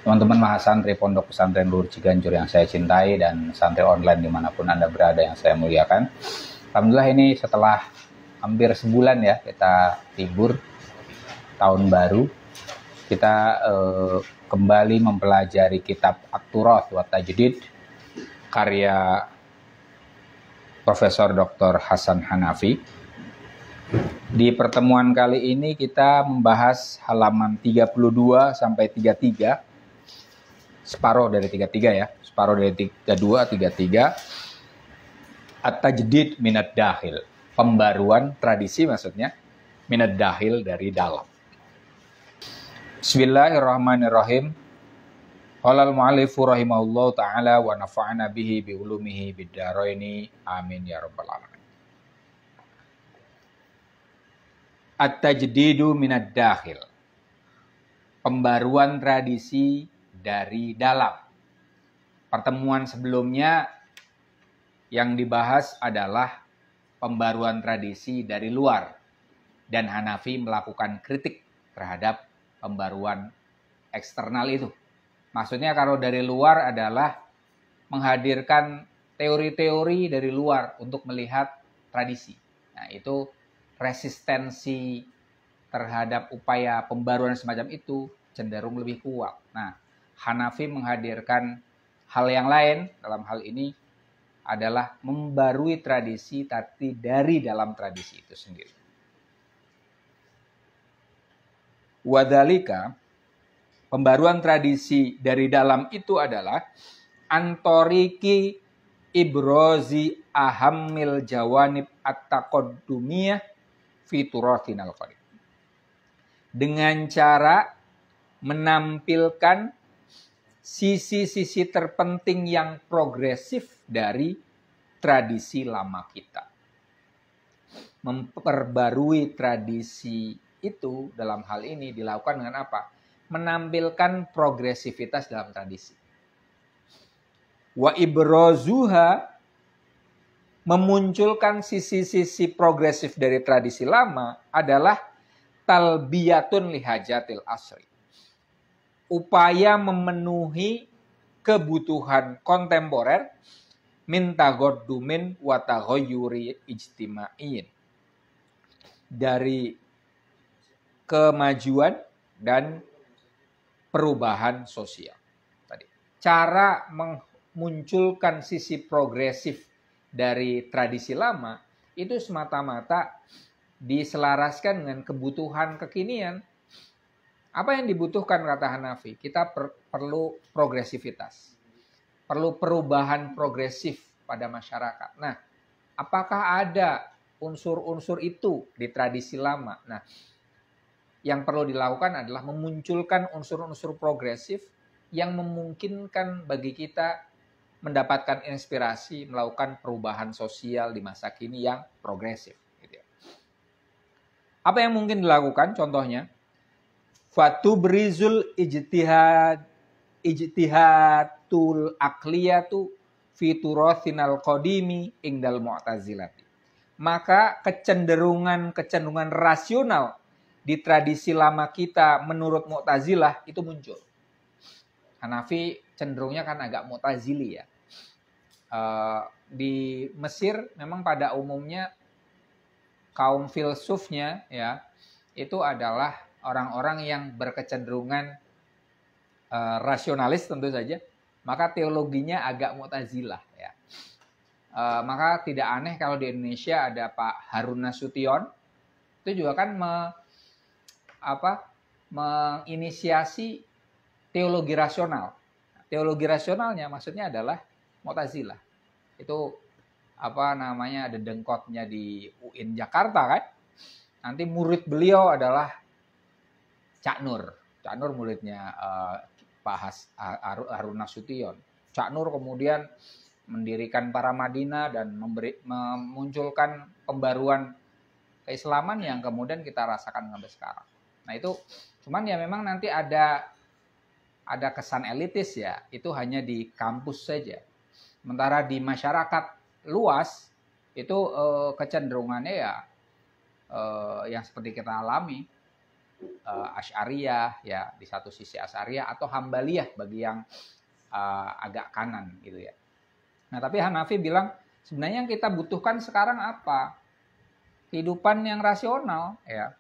Teman-teman mahasantri Pondok Pesantren Luhur Ciganjur yang saya cintai dan santri online dimanapun Anda berada yang saya muliakan. Alhamdulillah ini setelah hampir sebulan ya kita libur tahun baru, kita kembali mempelajari kitab At-Turath wa Tajdid karya Profesor Dr. Hasan Hanafi. Di pertemuan kali ini kita membahas halaman 32 sampai 33. Separuh dari 33 ya, separuh dari 32, 33. At-Tajdid minad dakhil, pembaruan tradisi maksudnya, minad dakhil dari dalam. Bismillahirrahmanirrahim. Qala al-mu'allifu rahimahullahu ta'ala wa nafa'ana bihi bi ulumihi bid dharaini amin ya rabbal alamin. At-tajdidu minad dakhil, pembaruan tradisi dari dalam. Pertemuan sebelumnya yang dibahas adalah pembaruan tradisi dari luar, dan Hanafi melakukan kritik terhadap pembaruan eksternal itu. Maksudnya kalau dari luar adalah menghadirkan teori-teori dari luar untuk melihat tradisi. Nah, itu resistensi terhadap upaya pembaruan semacam itu cenderung lebih kuat. Nah, Hanafi menghadirkan hal yang lain, dalam hal ini adalah membarui tradisi tapi dari dalam tradisi itu sendiri. Wadhalika, pembaruan tradisi dari dalam itu adalah antoriki ibrozi ahammil jawanib at-taqaddumiyah fi turathinal qadim. Dengan cara menampilkan sisi-sisi terpenting yang progresif dari tradisi lama kita. Memperbarui tradisi itu dalam hal ini dilakukan dengan apa? Menampilkan progresivitas dalam tradisi. Wa ibrozuha, memunculkan sisi-sisi progresif dari tradisi lama adalah talbiyatun lihajatil asri. Upaya memenuhi kebutuhan kontemporer min tagoddumin wa taghayyuri ijtima'in, dari kemajuan dan perubahan sosial. Tadi cara memunculkan sisi progresif dari tradisi lama itu semata-mata diselaraskan dengan kebutuhan kekinian. Apa yang dibutuhkan kata Hanafi? Kita perlu progresivitas. Perlu perubahan progresif pada masyarakat. Nah, apakah ada unsur-unsur itu di tradisi lama? Nah, yang perlu dilakukan adalah memunculkan unsur-unsur progresif yang memungkinkan bagi kita mendapatkan inspirasi melakukan perubahan sosial di masa kini yang progresif. Apa yang mungkin dilakukan? Contohnya, fatubrizul ijtihatul akliyatu fi turathinal qadimi ingdal mu'tazilati. Maka kecenderungan rasional di tradisi lama kita menurut Mu'tazilah itu muncul. Hanafi cenderungnya kan agak Mu'tazili ya. Di Mesir memang pada umumnya kaum filsufnya ya itu adalah orang-orang yang berkecenderungan rasionalis tentu saja, maka teologinya agak Mu'tazilah ya. Maka tidak aneh kalau di Indonesia ada Pak Harun Nasution, itu juga kan menginisiasi teologi rasional. Teologi rasionalnya maksudnya adalah Mu'tazilah. Itu ada dengkotnya di UIN Jakarta kan. Nanti murid beliau adalah Cak Nur. Cak Nur muridnya Pak Harun Nasution. Cak Nur kemudian mendirikan para Madinah dan memunculkan pembaruan keislaman yang kemudian kita rasakan sampai sekarang. Nah itu cuman ya memang nanti ada kesan elitis ya, itu hanya di kampus saja. Sementara di masyarakat luas itu kecenderungannya ya yang seperti kita alami, Asy'ariyah ya, di satu sisi Asy'ariyah atau Hambaliyah bagi yang agak kanan gitu ya. Nah, tapi Hanafi bilang sebenarnya yang kita butuhkan sekarang apa? Kehidupan yang rasional ya.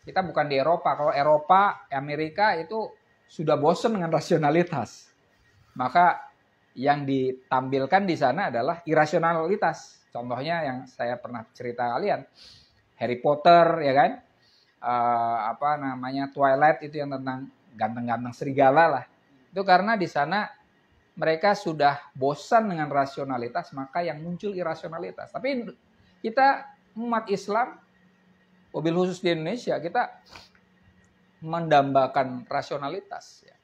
Kita bukan di Eropa. Kalau Eropa, Amerika itu sudah bosan dengan rasionalitas. Maka yang ditampilkan di sana adalah irasionalitas. Contohnya yang saya pernah cerita kalian, Harry Potter ya kan, Twilight itu yang tentang ganteng-ganteng serigala lah. Itu karena di sana mereka sudah bosan dengan rasionalitas, maka yang muncul irasionalitas. Tapi kita umat Islam, mobil khusus di Indonesia, kita mendambakan rasionalitas ya.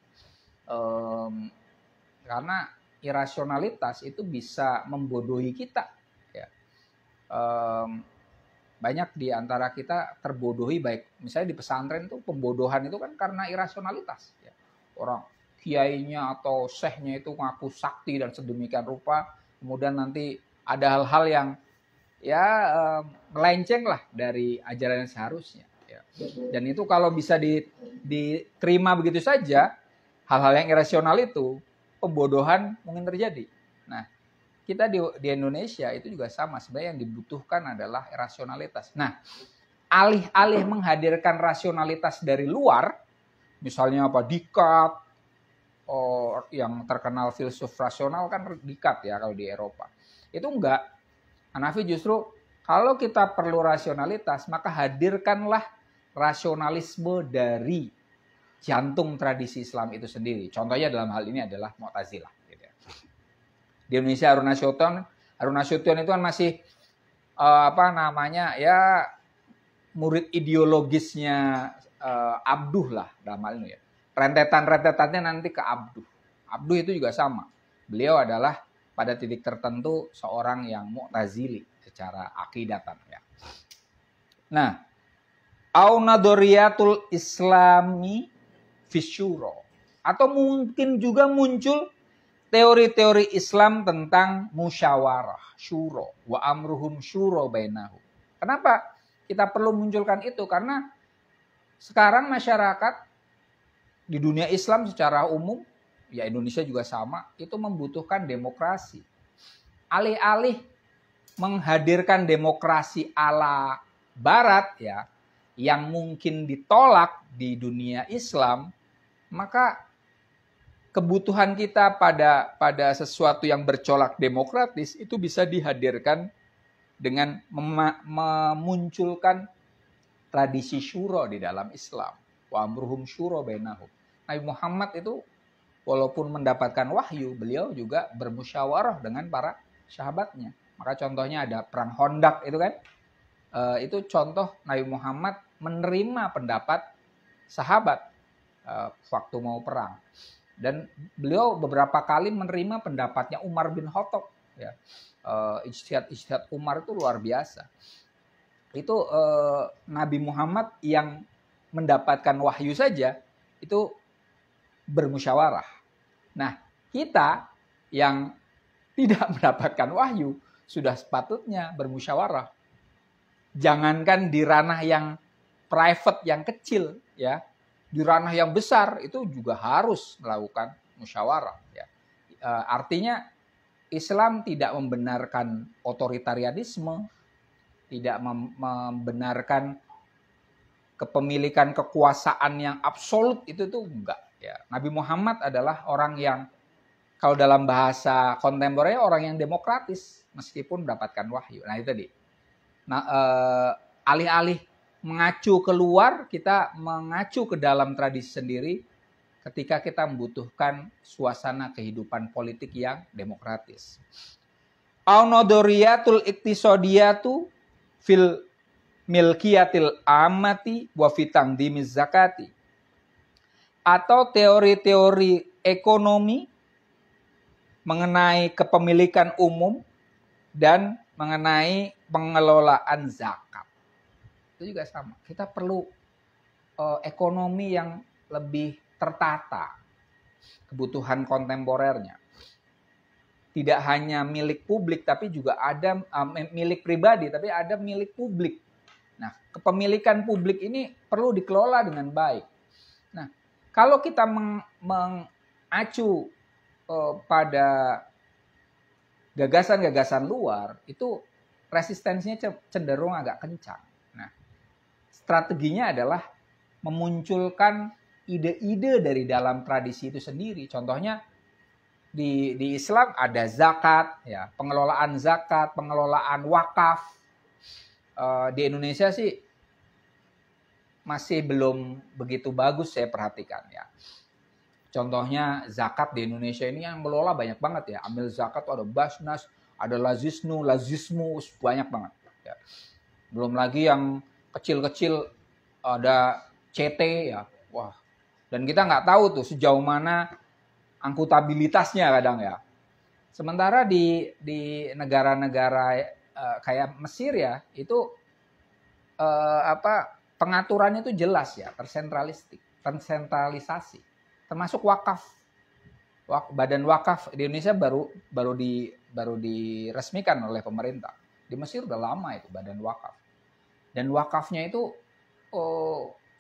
Karena irasionalitas itu bisa membodohi kita ya. Banyak di antara kita terbodohi, baik misalnya di pesantren itu pembodohan itu kan karena irasionalitas ya. Orang kiainya atau syekhnya itu ngaku sakti dan sedemikian rupa, kemudian nanti ada hal-hal yang ya melenceng lah dari ajaran yang seharusnya ya. Dan itu kalau bisa diterima begitu saja, hal-hal yang irasional itu, pembodohan mungkin terjadi. Nah, kita di Indonesia itu juga sama. Sebenarnya yang dibutuhkan adalah rasionalitas. Nah, alih-alih menghadirkan rasionalitas dari luar, misalnya apa, Descartes, yang terkenal filsuf rasional kan Descartes ya kalau di Eropa. Itu enggak. Hanafi justru kalau kita perlu rasionalitas, maka hadirkanlah rasionalisme dari jantung tradisi Islam itu sendiri. Contohnya dalam hal ini adalah Mu'tazilah. Di Indonesia Harun Nasution itu kan masih murid ideologisnya Abduh lah dalam hal ini ya. Rentetan-rentetannya nanti ke Abduh. Abduh itu juga sama. Beliau adalah pada titik tertentu seorang yang Mu'tazili secara akidatan ya. Nah, Aunadoriyatul Islami Fisyuro, atau mungkin juga muncul teori-teori Islam tentang musyawarah, syuro, wa amruhum syuro bainahum. Kenapa kita perlu munculkan itu? Karena sekarang masyarakat di dunia Islam secara umum, ya Indonesia juga sama, itu membutuhkan demokrasi. Alih-alih menghadirkan demokrasi ala Barat ya, yang mungkin ditolak di dunia Islam, maka kebutuhan kita pada sesuatu yang bercolak demokratis itu bisa dihadirkan dengan memunculkan tradisi syuro di dalam Islam. Wa amruhum syuro bainahum. Nabi Muhammad itu walaupun mendapatkan wahyu, beliau juga bermusyawarah dengan para sahabatnya. Maka contohnya ada perang Khandaq itu kan. Itu contoh Nabi Muhammad menerima pendapat sahabat waktu mau perang. Dan beliau beberapa kali menerima pendapatnya Umar bin Khattab ya. Ijtihad Umar itu luar biasa. Itu Nabi Muhammad yang mendapatkan wahyu saja itu bermusyawarah. Nah, kita yang tidak mendapatkan wahyu sudah sepatutnya bermusyawarah. Jangankan di ranah yang private, yang kecil ya, di ranah yang besar itu juga harus melakukan musyawarah ya. Artinya Islam tidak membenarkan otoritarianisme, tidak membenarkan kepemilikan kekuasaan yang absolut, itu tuh enggak ya. Nabi Muhammad adalah orang yang kalau dalam bahasa kontemporer orang yang demokratis meskipun mendapatkan wahyu. Nah itu tadi. Nah, alih-alih mengacu keluar, kita mengacu ke dalam tradisi sendiri ketika kita membutuhkan suasana kehidupan politik yang demokratis. Aunodoriyatul iktisodiyatu fil milkiyatil amati wa fitangdimiz zakati. Atau teori-teori ekonomi mengenai kepemilikan umum dan mengenai pengelolaan zakat. Itu juga sama. Kita perlu ekonomi yang lebih tertata. Kebutuhan kontemporernya. Tidak hanya milik publik, tapi juga ada milik pribadi, tapi ada milik publik. Nah, kepemilikan publik ini perlu dikelola dengan baik. Nah, kalau kita mengacu pada gagasan-gagasan luar, itu resistensinya cenderung agak kencang. Nah, strateginya adalah memunculkan ide-ide dari dalam tradisi itu sendiri. Contohnya di Islam ada zakat, ya, pengelolaan zakat, pengelolaan wakaf. Di Indonesia sih masih belum begitu bagus saya perhatikan, ya. Contohnya zakat di Indonesia ini yang mengelola banyak banget, ya. Ambil zakat ada Basnas, ada Lazisnu, banyak banget, ya. Belum lagi yang kecil-kecil ada CT, ya. Wah. Dan kita nggak tahu tuh sejauh mana ankutabilitasnya kadang, ya. Sementara di negara-negara kayak Mesir, ya, itu pengaturannya itu jelas, ya, tersentralisasi, termasuk wakaf. Badan wakaf di Indonesia baru diresmikan oleh pemerintah. Di Mesir udah lama itu badan wakaf. Dan wakafnya itu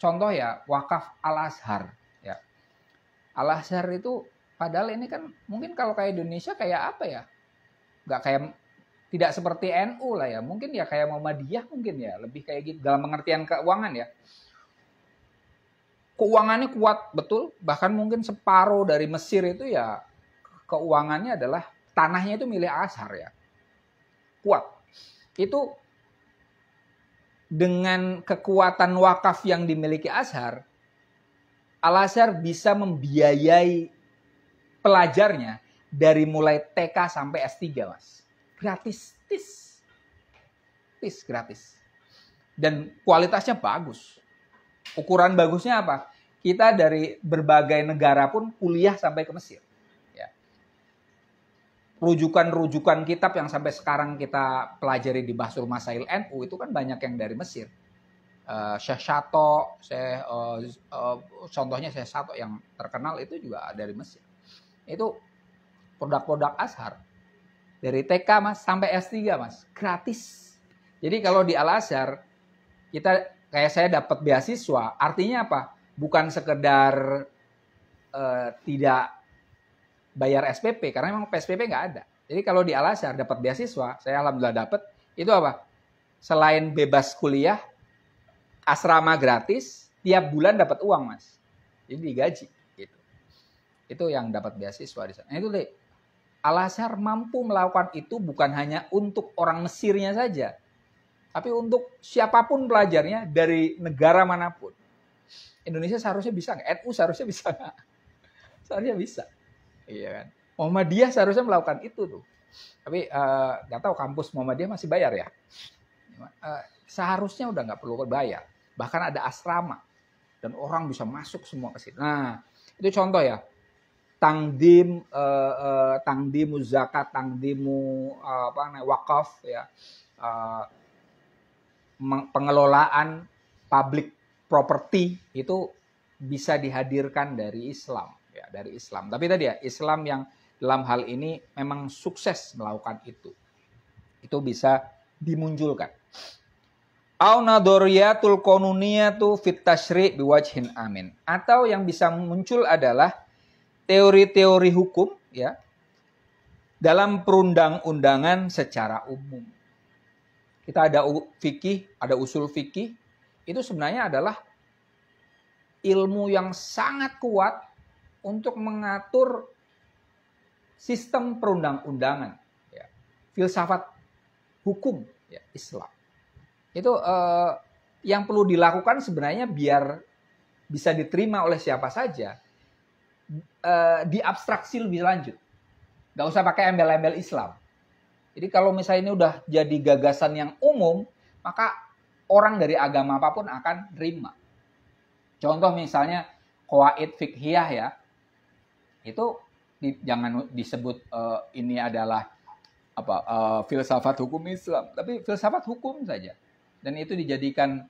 contoh, ya, wakaf Al-Azhar, ya. Al-Azhar itu padahal ini kan mungkin kalau kayak Indonesia kayak apa, ya? Nggak kayak, tidak seperti NU lah, ya. Mungkin ya kayak Muhammadiyah mungkin, ya. Lebih kayak gitu dalam pengertian keuangan, ya. Keuangannya kuat betul. Bahkan mungkin separuh dari Mesir itu, ya, keuangannya adalah tanahnya itu milik Azhar, ya. Kuat. Itu dengan kekuatan wakaf yang dimiliki Azhar, Al-Azhar bisa membiayai pelajarnya dari mulai TK sampai S3, Mas. Gratis, gratis. Dan kualitasnya bagus. Ukuran bagusnya apa? Kita dari berbagai negara pun kuliah sampai ke Mesir. Ya. Rujukan-rujukan kitab yang sampai sekarang kita pelajari di Bahsul Masail NU itu kan banyak yang dari Mesir. Syekh Sato, contohnya Syekh Sato yang terkenal itu juga dari Mesir. Itu produk-produk Azhar. Dari TK, Mas, sampai S3, Mas. Gratis. Jadi kalau di Al-Azhar, kayak saya dapat beasiswa, artinya apa? Bukan sekedar tidak bayar SPP, karena memang PSPP nggak ada. Jadi kalau di Al-Azhar dapat beasiswa, saya alhamdulillah dapat, itu apa? Selain bebas kuliah, asrama gratis, tiap bulan dapat uang, Mas. Jadi digaji. Gitu. Itu yang dapat beasiswa di sana. Nah, itu deh. Al-Azhar mampu melakukan itu bukan hanya untuk orang Mesirnya saja, tapi untuk siapapun pelajarnya dari negara manapun. Indonesia seharusnya bisa nggak? NU seharusnya bisa nggak? Seharusnya bisa. Iya kan? Muhammadiyah seharusnya melakukan itu tuh. Tapi nggak tahu kampus Muhammadiyah masih bayar, ya. Seharusnya udah nggak perlu bayar. Bahkan ada asrama. Dan orang bisa masuk semua ke situ. Nah, itu contoh, ya. Tangdimu zakat, tangdimu wakaf, ya, pengelolaan public property itu bisa dihadirkan dari Islam, ya, dari Islam. Tapi tadi, ya, Islam yang dalam hal ini memang sukses melakukan itu bisa dimunculkan. Au nadoriyatul qanuniyatu fit tasyri' biwajhin amin. Atau yang bisa muncul adalah teori-teori hukum, ya, dalam perundang-undangan secara umum. Kita ada fikih, ada usul fikih, itu sebenarnya adalah ilmu yang sangat kuat untuk mengatur sistem perundang-undangan, ya. Filsafat hukum, ya, Islam. Itu yang perlu dilakukan sebenarnya biar bisa diterima oleh siapa saja. Diabstraksi lebih lanjut. Nggak usah pakai embel-embel Islam. Jadi kalau misalnya ini udah jadi gagasan yang umum, maka orang dari agama apapun akan terima. Contoh misalnya qawaid fiqhiyah, ya. Itu jangan disebut ini adalah filsafat hukum Islam, tapi filsafat hukum saja. Dan itu dijadikan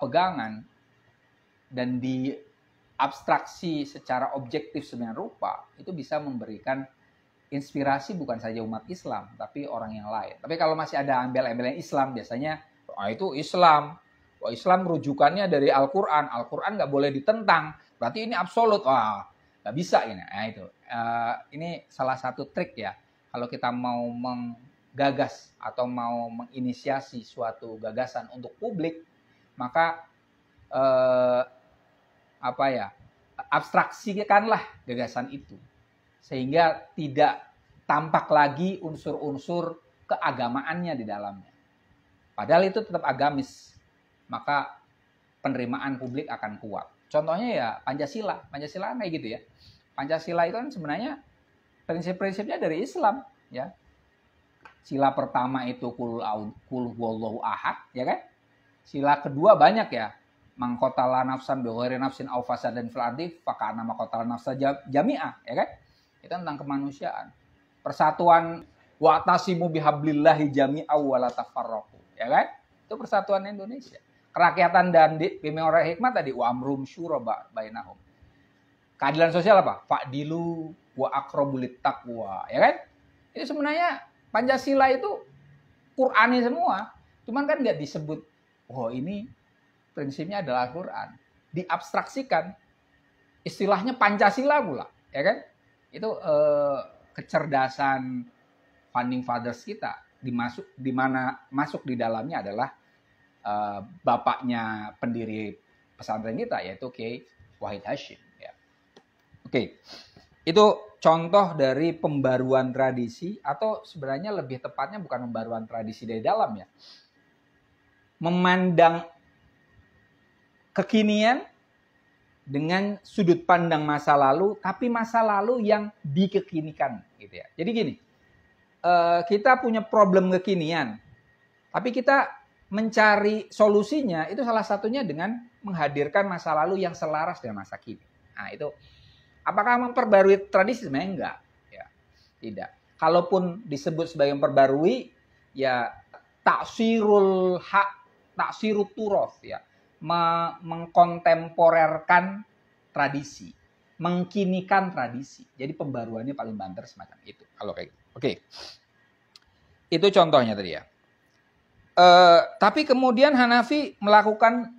pegangan dan abstraksi secara objektif sebenarnya rupa, itu bisa memberikan inspirasi bukan saja umat Islam, tapi orang yang lain. Tapi kalau masih ada embel-embel Islam, biasanya Itu Islam. Wah, Islam rujukannya dari Al-Quran. Al-Quran nggak boleh ditentang. Berarti ini absolut. Wah, nggak bisa ini. Nah, itu. Ini salah satu trik ya. Kalau kita mau menggagas atau mau menginisiasi suatu gagasan untuk publik, maka abstraksikanlah gagasan itu. Sehingga tidak tampak lagi unsur-unsur keagamaannya di dalamnya. Padahal itu tetap agamis. Maka penerimaan publik akan kuat. Contohnya ya Pancasila. Pancasila kayak gitu ya. Pancasila itu kan sebenarnya prinsip-prinsipnya dari Islam. Ya. Sila pertama itu kul huwallahu ahad. Ya kan? Sila kedua banyak ya. Mangkotala nafsan bighairi nafsin aw fasadan fil ardi faka'anna maqatala nafsa jami'ah. Ya kan? Itu tentang kemanusiaan. Persatuan wa'tasimu bihablillahi jami'a wa la tafarraqu. Ya kan? Itu persatuan Indonesia. Kerakyatan dan bimeora hikmah tadi wa amrum syura bainahum. Keadilan sosial apa? Fa'dilu wa aqrabulit taqwa, ya kan? Itu sebenarnya Pancasila itu Qur'ani semua. Cuman kan enggak disebut, oh ini prinsipnya adalah Al-Qur'an. Diabstraksikan. Istilahnya Pancasila pula, ya kan? Itu kecerdasan founding fathers kita di mana masuk di dalamnya adalah bapaknya pendiri pesantren kita yaitu Kiai Wahid Hasyim. Ya. Oke, itu contoh dari pembaruan tradisi atau sebenarnya lebih tepatnya bukan pembaruan tradisi dari dalam ya, memandang kekinian dengan sudut pandang masa lalu, tapi masa lalu yang dikekinikan, gitu ya. Jadi gini, kita punya problem kekinian, tapi kita mencari solusinya itu salah satunya dengan menghadirkan masa lalu yang selaras dengan masa kini. Nah itu, apakah memperbarui tradisi? Sebenarnya enggak. Ya, tidak. Kalaupun disebut sebagai memperbarui, ya taksirul hak, taksirut turof, ya, mengkontemporerkan tradisi, mengkinikan tradisi. Jadi pembaruannya paling banter semacam itu. Kalau kayak gitu. Oke, itu contohnya tadi ya. Tapi kemudian Hanafi melakukan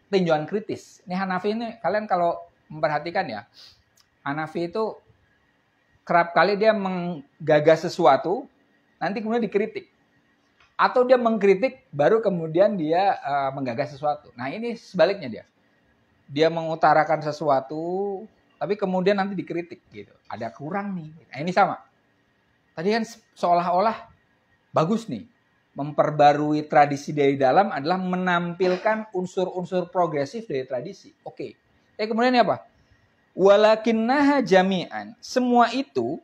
tinjauan kritis. Ini Hanafi ini kalian kalau memperhatikan ya, Hanafi itu kerap kali dia menggagas sesuatu, nanti kemudian dikritik. Atau dia mengkritik, baru kemudian dia menggagas sesuatu. Nah ini sebaliknya dia. Dia mengutarakan sesuatu, tapi kemudian nanti dikritik gitu. Ada kurang nih. Nah ini sama. Tadi kan seolah-olah bagus nih. Memperbarui tradisi dari dalam adalah menampilkan unsur-unsur progresif dari tradisi. Oke. Tapi kemudian apa? Walakinnaha jami'an. Semua itu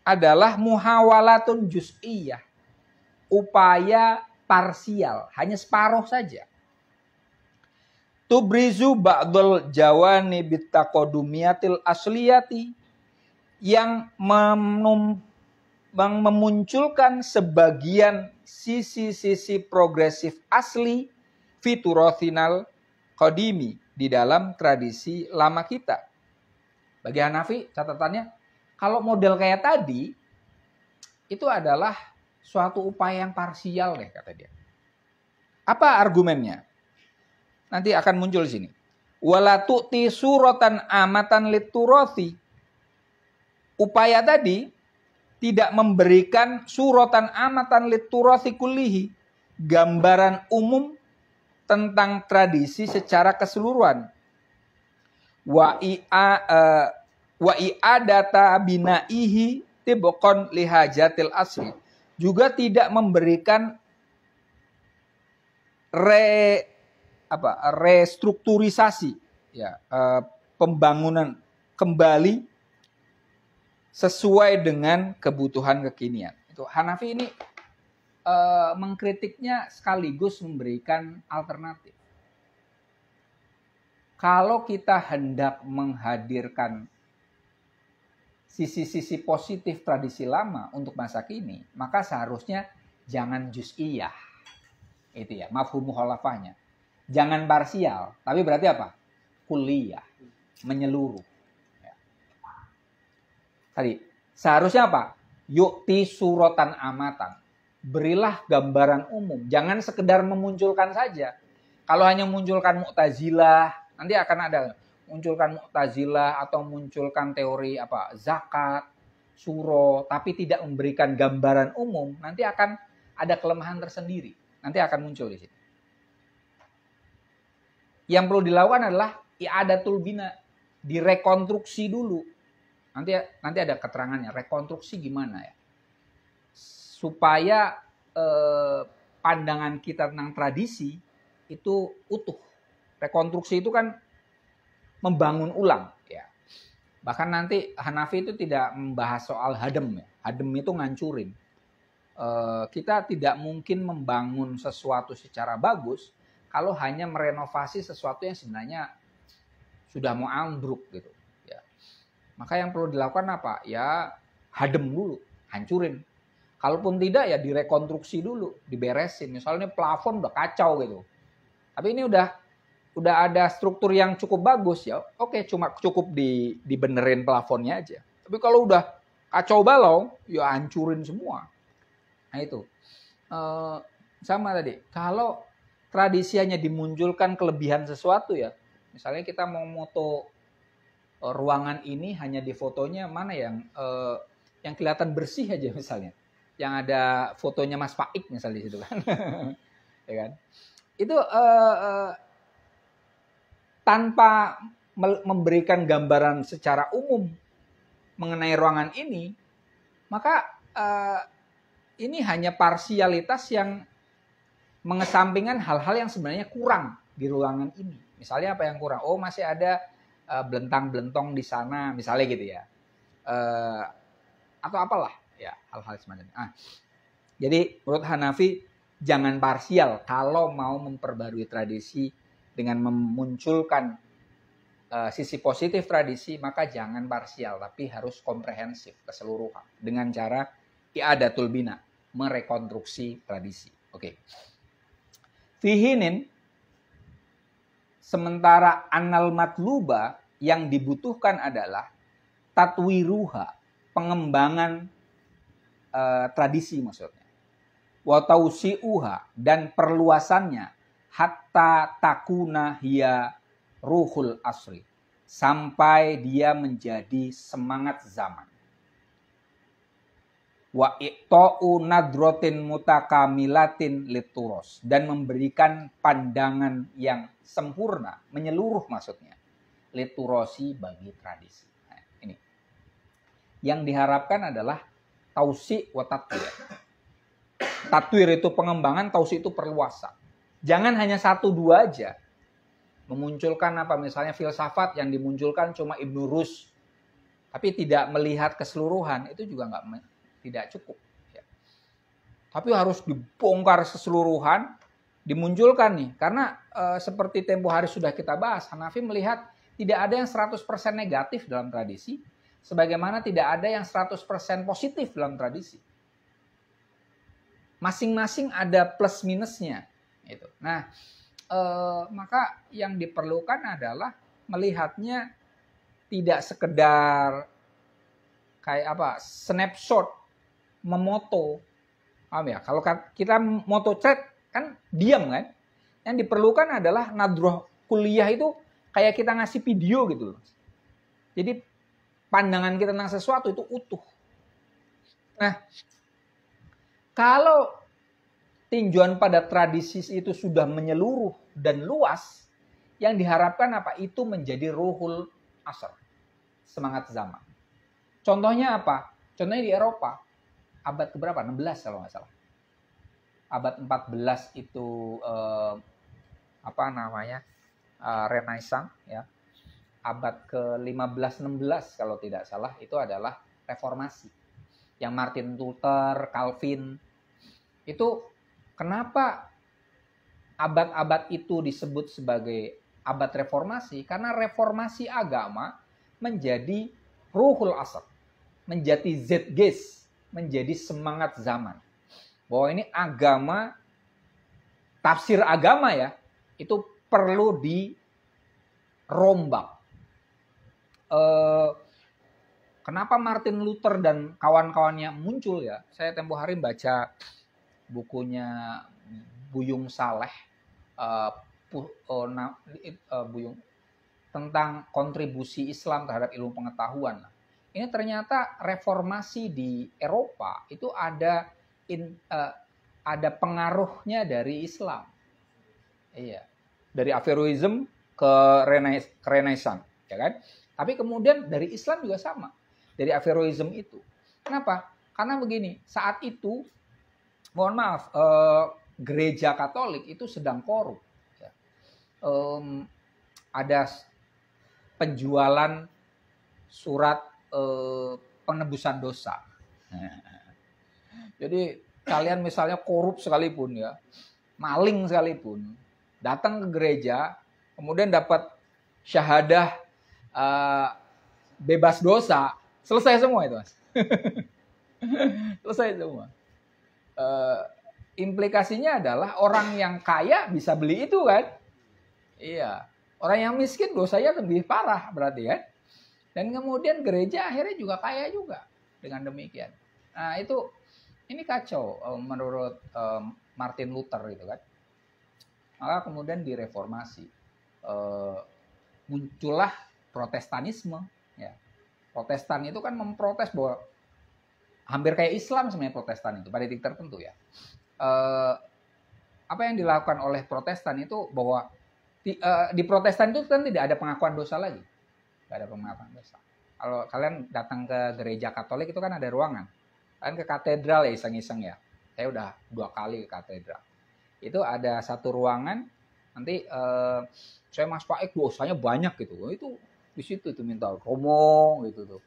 adalah muhawalatun juz'iyah. Upaya parsial. Hanya separuh saja. Tubrizu ba'dul jawani bittaqodumiyatil asliyati. Yang memunculkan sebagian sisi-sisi progresif asli fiturothinal qadimi di dalam tradisi lama kita. Bagi Hanafi catatannya, kalau model kayak tadi itu adalah suatu upaya yang parsial deh kata dia. Apa argumennya? Nanti akan muncul di sini. Wala tu'ti suratan amatan liturothi. Upaya tadi tidak memberikan suratan amatan liturothi kullihi, gambaran umum tentang tradisi secara keseluruhan. Wa i'adata binaihi tibqan lihajatil asli. Juga tidak memberikan restrukturisasi ya, pembangunan kembali sesuai dengan kebutuhan kekinian. Itu Hanafi ini mengkritiknya sekaligus memberikan alternatif. Kalau kita hendak menghadirkan sisi-sisi positif tradisi lama untuk masa kini, maka seharusnya jangan juz'iyah. Itu ya, mafhum mukhalafahnya. Jangan parsial, tapi berarti apa? Kulliyah, menyeluruh. Tadi, seharusnya apa? Yukti suratan amatan. berilah gambaran umum. Jangan sekedar memunculkan saja. Kalau hanya munculkan Mu'tazilah, nanti akan ada munculkan Mu'tazilah atau munculkan teori apa zakat, suro, tapi tidak memberikan gambaran umum, nanti akan ada kelemahan tersendiri. Nanti akan muncul di sini. Yang perlu dilakukan adalah i'adatul bina, direkonstruksi dulu. Nanti ada keterangannya, rekonstruksi gimana ya? Supaya pandangan kita tentang tradisi itu utuh. Rekonstruksi itu kan membangun ulang ya. Bahkan nanti Hanafi itu tidak membahas soal hadem ya. Hadem itu ngancurin. Kita tidak mungkin membangun sesuatu secara bagus kalau hanya merenovasi sesuatu yang sebenarnya sudah mau ambruk gitu ya. Maka yang perlu dilakukan apa? Ya hadem dulu, hancurin. Kalaupun tidak ya direkonstruksi dulu, diberesin. Misalnya plafon udah kacau gitu. Tapi ini udah ada struktur yang cukup bagus ya. Oke, cukup dibenerin plafonnya aja. Tapi kalau udah kacau balau, ya hancurin semua. Nah itu. Sama tadi. Kalau tradisi hanya dimunculkan kelebihan sesuatu ya. Misalnya kita mau moto ruangan ini hanya di fotonya mana yang kelihatan bersih aja misalnya. Yang ada fotonya Mas Faik misalnya di situ kan. Ya kan? Itu tanpa memberikan gambaran secara umum mengenai ruangan ini, maka ini hanya parsialitas yang mengesampingkan hal-hal yang sebenarnya kurang di ruangan ini. Misalnya apa yang kurang? Oh, masih ada belentang-belentong di sana, misalnya gitu ya. Atau apalah, ya hal-hal semacam ini. Jadi menurut Hanafi jangan parsial kalau mau memperbarui tradisi dengan memunculkan sisi positif tradisi, maka jangan parsial tapi harus komprehensif keseluruhan dengan cara i'adatul bina, merekonstruksi tradisi. Oke. Fihinin sementara annal matluba yang dibutuhkan adalah tatwiruha, pengembangan tradisi maksudnya. Wa tausi'uha, dan perluasannya hatta takuna hiya ruhul asri, sampai dia menjadi semangat zaman. Wa i'ta'u nadrotin mutakamilatin lituros, dan memberikan pandangan yang sempurna, menyeluruh maksudnya, liturosi bagi tradisi. Nah, ini yang diharapkan adalah tausi wa tatwir. Tatwir itu pengembangan, tausi itu perluasan. Jangan hanya 1-2 aja. Memunculkan apa misalnya filsafat yang dimunculkan cuma Ibnu Rus, tapi tidak melihat keseluruhan, itu juga tidak cukup. Ya. Tapi harus dibongkar keseluruhan, dimunculkan nih. Karena seperti tempo hari sudah kita bahas, Hanafi melihat tidak ada yang 100% negatif dalam tradisi, sebagaimana tidak ada yang 100% positif dalam tradisi. Masing-masing ada plus minusnya. Gitu. Nah, maka yang diperlukan adalah melihatnya tidak sekedar kayak apa snapshot, memoto. Paham ya? Kalau kita moto thread kan diam kan? Yang diperlukan adalah nadroh kuliah itu kayak kita ngasih video gitu loh. Jadi pandangan kita tentang sesuatu itu utuh. Nah, kalau tinjauan pada tradisi itu sudah menyeluruh dan luas, yang diharapkan apa? Itu menjadi ruhul asr, semangat zaman. Contohnya apa? Contohnya di Eropa, abad keberapa? 16 kalau nggak salah. Abad 14 itu Renaissance ya. Abad ke-15-16 kalau tidak salah itu adalah reformasi. Yang Martin Luther, Calvin itu kenapa abad-abad itu disebut sebagai abad reformasi? Karena reformasi agama menjadi ruhul asr, menjadi zeitgeist, menjadi semangat zaman. Bahwa ini agama, tafsir agama ya, itu perlu dirombak. Kenapa Martin Luther dan kawan-kawannya muncul ya? Saya tempo hari baca bukunya Buyung Saleh, Buyung, tentang kontribusi Islam terhadap ilmu pengetahuan. Ini ternyata reformasi di Eropa itu ada pengaruhnya dari Islam. Iya. Dari Averroism ke Renaissance, ya kan? Tapi kemudian dari Islam juga sama. Dari Averroism itu. Kenapa? Karena begini, saat itu mohon maaf, gereja Katolik itu sedang korup. Ya. Ada penjualan surat penebusan dosa. Jadi kalian misalnya korup sekalipun ya, maling sekalipun, datang ke gereja, kemudian dapat syahadah bebas dosa, selesai semua itu, Mas. Selesai semua. Implikasinya adalah orang yang kaya bisa beli itu kan? Iya. Orang yang miskin dosanya lebih parah berarti ya. Dan kemudian gereja akhirnya juga kaya juga dengan demikian. Nah ini kacau menurut Martin Luther gitu kan. Maka kemudian direformasi. Muncullah Protestanisme. Ya. Protestan itu kan memprotes bahwa hampir kayak Islam sebenarnya Protestan itu pada titik tertentu ya. Apa yang dilakukan oleh Protestan itu bahwa di Protestan itu kan tidak ada pengakuan dosa lagi. Tidak ada pengakuan dosa. Kalau kalian datang ke gereja Katolik itu kan ada ruangan. Kalian ke katedral ya iseng-iseng ya. Saya udah 2 kali ke katedral. Itu ada satu ruangan, nanti saya Mas Paik dosanya banyak gitu. Itu di situ tuh minta romo gitu tuh.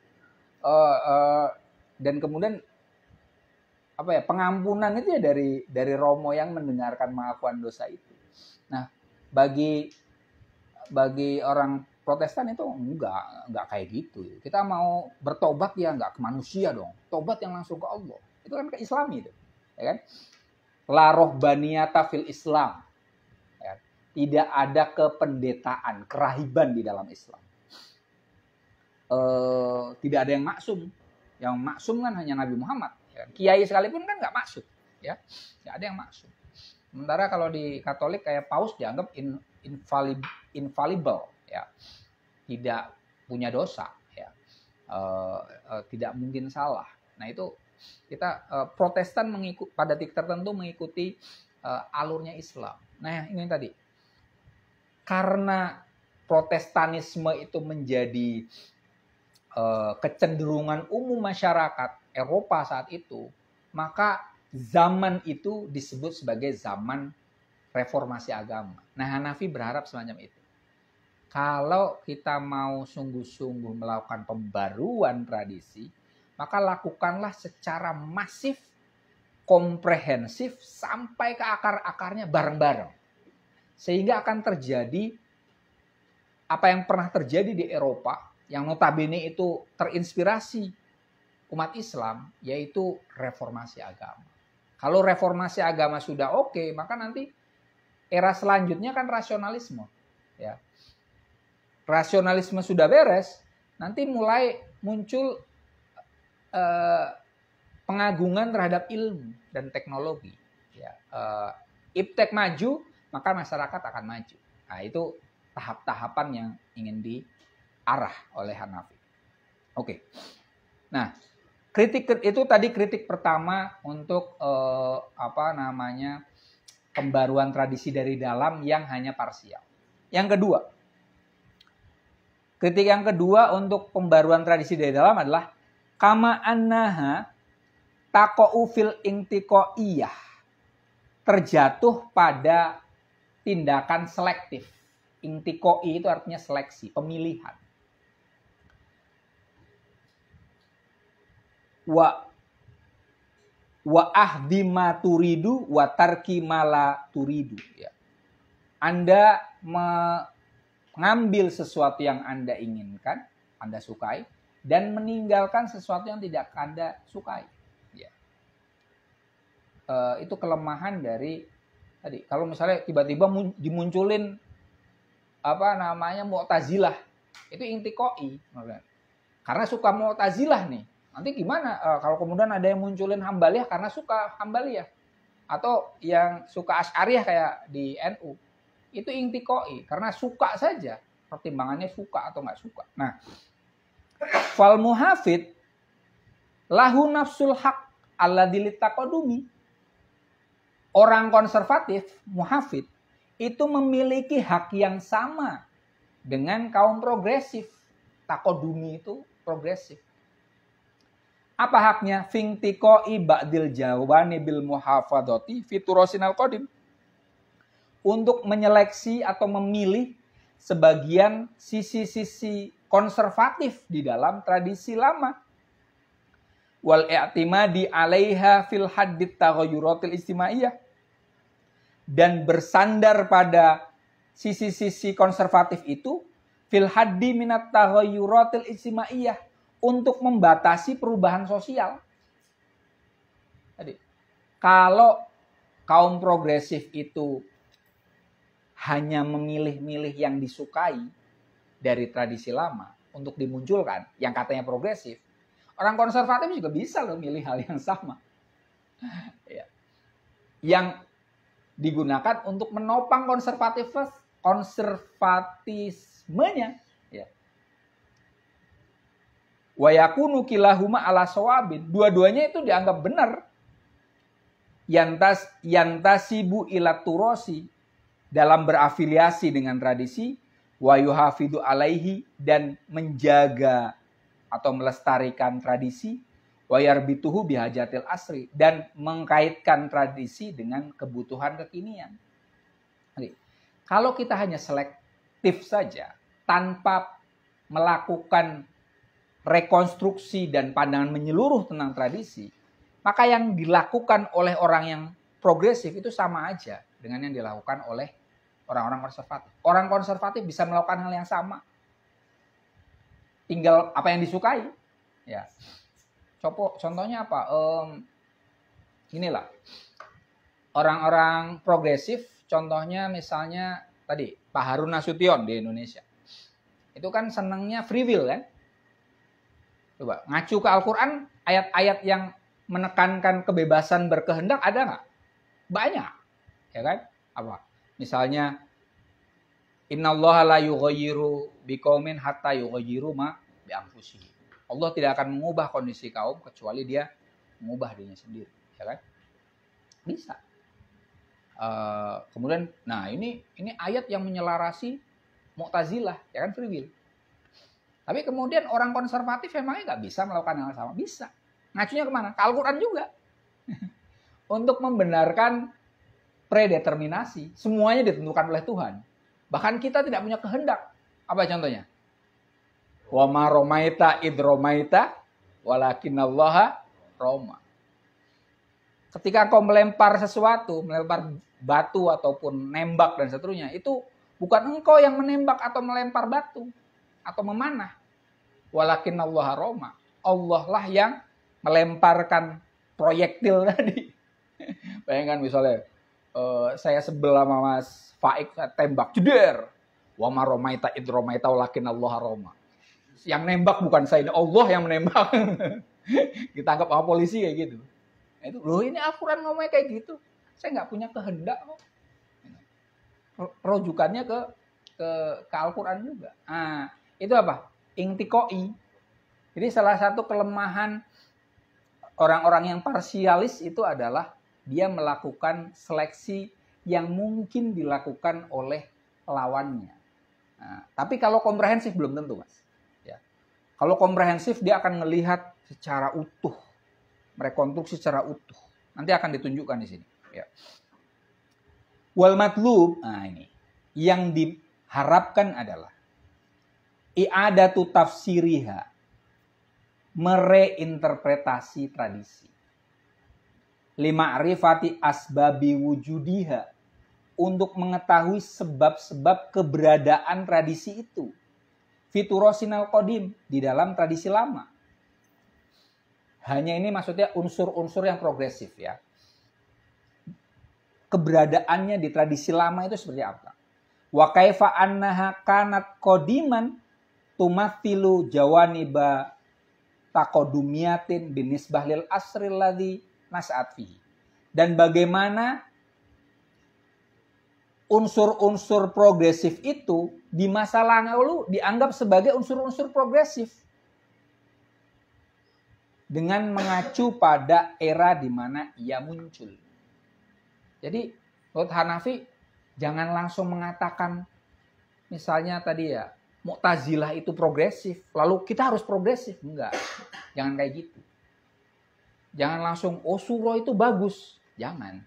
Dan kemudian apa ya, pengampunan itu ya dari romo yang mendengarkan pengakuan dosa itu. Nah, bagi orang Protestan itu enggak kayak gitu. Kita mau bertobat ya enggak ke manusia dong. Tobat yang langsung ke Allah. Itu kan ke Islami itu. Ya kan? La rohbaniyata fil Islam. Ya. Tidak ada kependetaan, kerahiban di dalam Islam. Tidak ada yang maksum. Yang maksum kan hanya Nabi Muhammad. Ya. Kiai sekalipun kan nggak maksum. Ya. Nggak ada yang maksum. Sementara kalau di Katolik kayak Paus dianggap infallible. Ya. Tidak punya dosa. Ya. Tidak mungkin salah. Nah itu kita Protestan pada titik tertentu mengikuti alurnya Islam. Nah ini tadi. Karena Protestanisme itu menjadi kecenderungan umum masyarakat Eropa saat itu, maka zaman itu disebut sebagai zaman reformasi agama. Nah, Hanafi berharap semacam itu. Kalau kita mau sungguh-sungguh melakukan pembaruan tradisi, maka lakukanlah secara masif, komprehensif, sampai ke akar-akarnya bareng-bareng. Sehingga akan terjadi apa yang pernah terjadi di Eropa, yang notabene itu terinspirasi umat Islam, yaitu reformasi agama. Kalau reformasi agama sudah oke, maka nanti era selanjutnya kan rasionalisme. Ya. Rasionalisme sudah beres, nanti mulai muncul pengagungan terhadap ilmu dan teknologi. Ya. Iptek maju, maka masyarakat akan maju. Nah itu tahap-tahapan yang ingin diarah oleh Hanafi. Oke. Nah, kritik itu tadi kritik pertama untuk pembaruan tradisi dari dalam yang hanya parsial. Yang kedua, kritik yang kedua untuk pembaruan tradisi dari dalam adalah kama annaha taqa'u fil intiqaiyah, terjatuh pada tindakan selektif. Intiqai itu artinya seleksi, pemilihan. Wa ahdi ma turidu wa tarki mala turidu. Ya. Anda mengambil sesuatu yang Anda inginkan, Anda sukai, dan meninggalkan sesuatu yang tidak Anda sukai. Ya. Itu kelemahan dari tadi. Kalau misalnya tiba-tiba dimunculin Mu'tazilah, itu intiqai. Karena suka Mu'tazilah nih. Nanti gimana kalau kemudian ada yang munculin Hambaliyah karena suka Hambaliyah? Atau yang suka Asy'ariyah kayak di NU, itu intikoi, karena suka saja. Pertimbangannya suka atau nggak suka. Nah, fal muhafid lahu nafsul haq alladzi litaqadumi. Orang konservatif, muhafid, itu memiliki hak yang sama dengan kaum progresif. Takodumi itu progresif. Apa haknya? Fingtikoi ba'dil jawani bil muhafadoti fiturosinal qadim. Untuk menyeleksi atau memilih sebagian sisi-sisi konservatif di dalam tradisi lama. Wal i'timadi 'alaiha fil haddit taghayyuratil istimaiyah. Dan bersandar pada sisi-sisi konservatif itu fil haddi minat taghayyuratil istimaiyah, untuk membatasi perubahan sosial. Jadi, kalau kaum progresif itu hanya memilih-milih yang disukai dari tradisi lama untuk dimunculkan, yang katanya progresif, orang konservatif juga bisa loh milih hal yang sama. Ya. Yang digunakan untuk menopang konservatismenya. Ya. Wa yakunu kilahuma ala shawabin. Dua-duanya itu dianggap benar. Yantasibu ila turosi, dalam berafiliasi dengan tradisi, wa yuhafidu alaihi, dan menjaga atau melestarikan tradisi, wa yarbituhu bihajatil asri, dan mengkaitkan tradisi dengan kebutuhan kekinian. Jadi, kalau kita hanya selektif saja tanpa melakukan rekonstruksi dan pandangan menyeluruh tentang tradisi, maka yang dilakukan oleh orang yang progresif itu sama aja dengan yang dilakukan oleh orang-orang konservatif. Orang konservatif bisa melakukan hal yang sama. Tinggal apa yang disukai. Ya. Contohnya apa? Inilah. Orang-orang progresif, contohnya misalnya tadi Pak Harun Nasution di Indonesia. Itu kan senangnya free will kan? Coba ngacu ke Al-Quran, ayat-ayat yang menekankan kebebasan berkehendak ada nggak? Banyak, ya kan? Apa? Misalnya, Innallaha la yughayyiru biqaumin hatta yughayyiru ma bi anfusihim. Allah tidak akan mengubah kondisi kaum kecuali Dia mengubah dirinya sendiri, ya kan? Bisa. Kemudian, nah ini ayat yang menyelarasi Mu'tazilah, ya kan, free will. Tapi kemudian orang konservatif emangnya nggak bisa melakukan hal yang sama? Bisa. Ngacunya kemana? Ke Al-Quran juga. Untuk membenarkan predeterminasi. Semuanya ditentukan oleh Tuhan. Bahkan kita tidak punya kehendak. Apa contohnya? Wa ma romaita id romaita walakinallaha roma. Ketika kau melempar sesuatu, melempar batu ataupun nembak dan seterusnya, itu bukan engkau yang menembak atau melempar batu atau memanah. Walakinallaha roma. Allah lah yang melemparkan proyektil tadi. Bayangkan misalnya saya sebelah sama Mas Faik, saya tembak, jeder. Wa ma romaita id romaita walakinallaha roma. Yang nembak bukan saya, Allah yang menembak. Ditangkap sama polisi kayak gitu. Itu loh, ini Al-Quran ngomongnya kayak gitu. Saya nggak punya kehendak kok. Rujukannya ke Al-Quran juga. Nah, itu apa? Intikoi. Jadi salah satu kelemahan orang-orang yang parsialis itu adalah dia melakukan seleksi yang mungkin dilakukan oleh lawannya. Nah, tapi kalau komprehensif belum tentu, Mas. Ya. Kalau komprehensif dia akan melihat secara utuh, merekonstruksi secara utuh. Nanti akan ditunjukkan di sini. Ya. Wal matlub, nah ini yang diharapkan adalah i'adatu tafsiriha, mereinterpretasi tradisi. Lima'rifati asbabi wujudiha, untuk mengetahui sebab-sebab keberadaan tradisi itu. Fiturosinal qadim, di dalam tradisi lama. Hanya ini maksudnya unsur-unsur yang progresif ya. Keberadaannya di tradisi lama itu seperti apa? Wa kaifa annaha kanat qadiman tumathilu jawaniba taqadumiyatin binisbah lil asril ladzi nas'at fihi. Dan bagaimana unsur-unsur progresif itu di masa lalu dianggap sebagai unsur-unsur progresif. Dengan mengacu pada era di mana ia muncul. Jadi, menurut Hanafi, jangan langsung mengatakan, misalnya tadi ya, Mu'tazilah itu progresif, lalu kita harus progresif. Enggak, jangan kayak gitu. Jangan langsung, oh surah itu bagus. Jangan.